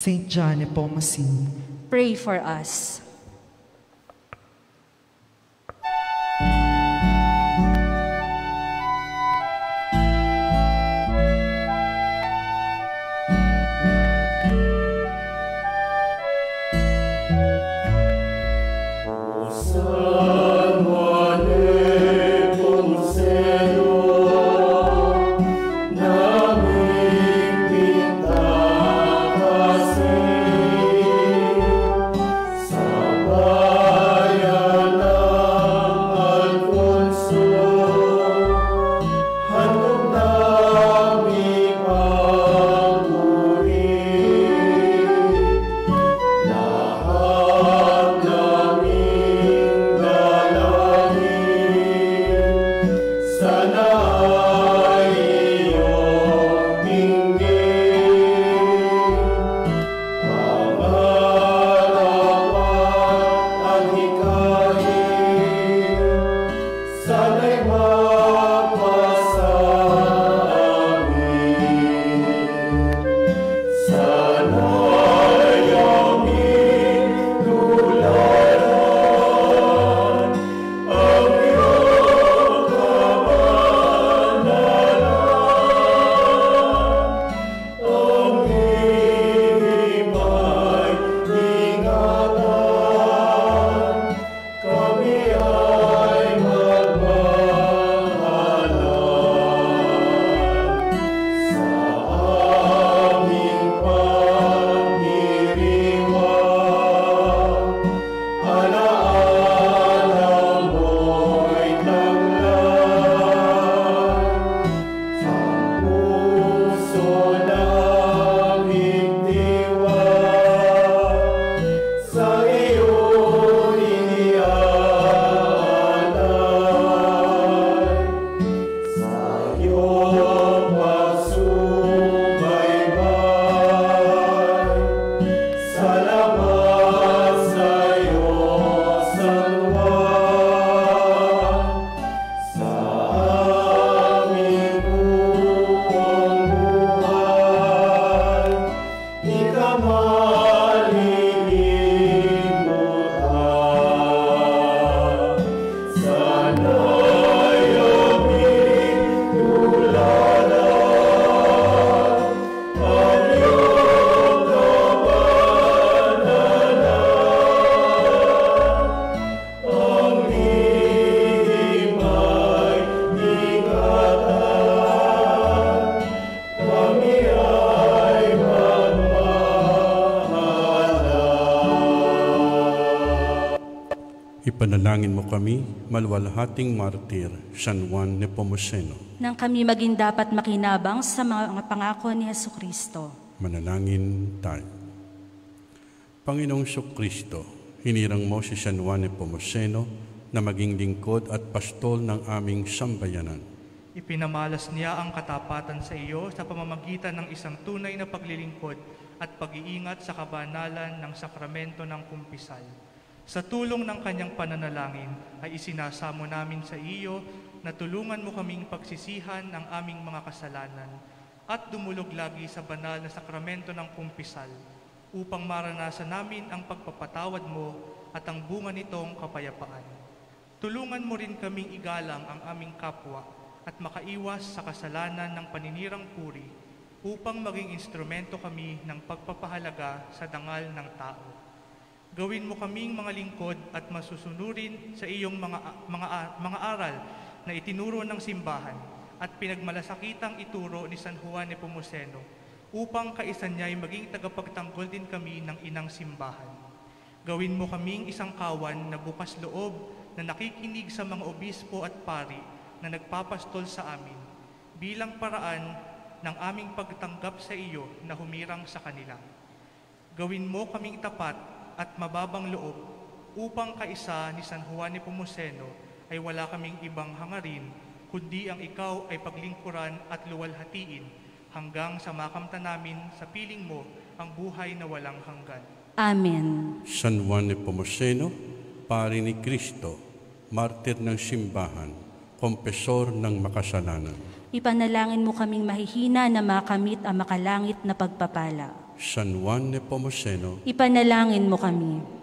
Saint John Nepomuceno, pray for us. Ipanalangin mo kami, maluwalhating martir, San Juan Nepomuceno. Nang kami maging dapat makinabang sa mga pangako ni Jesucristo. Manalangin tayo. Panginoong Jesucristo, hinirang mo si San Juan Nepomuceno na maging lingkod at pastol ng aming sambayanan. Ipinamalas niya ang katapatan sa iyo sa pamamagitan ng isang tunay na paglilingkod at pag-iingat sa kabanalan ng sakramento ng kumpisal. Sa tulong ng kanyang pananalangin ay isinasamo namin sa iyo na tulungan mo kaming pagsisihan ang aming mga kasalanan at dumulog lagi sa banal na sakramento ng kumpisal upang maranasan namin ang pagpapatawad mo at ang bunga nitong kapayapaan. Tulungan mo rin kaming igalang ang aming kapwa at makaiwas sa kasalanan ng paninirang puri upang maging instrumento kami ng pagpapahalaga sa dangal ng tao. Gawin mo kaming mga lingkod at masusunurin sa iyong mga aral na itinuro ng simbahan at pinagmalasakitang ituro ni San Juan Nepomuceno upang kaisan niya ay maging tagapagtanggol din kami ng inang simbahan. Gawin mo kaming isang kawan na bukas loob na nakikinig sa mga obispo at pari na nagpapastol sa amin bilang paraan ng aming pagtanggap sa iyo na humirang sa kanila. Gawin mo kaming tapat at mababang loob upang kaisa ni San Juan Nepomuceno ay wala kaming ibang hangarin kundi ang ikaw ay paglingkuran at luwalhatiin hanggang sa makamtan namin sa piling mo ang buhay na walang hanggan. Amen. San Juan Nepomuceno, Pari ni Cristo, martir ng simbahan, kompesor ng makasalanan. Ipanalangin mo kaming mahihina na makamit ang makalangit na pagpapala. San Juan Nepomuceno, Ipanalangin mo kami.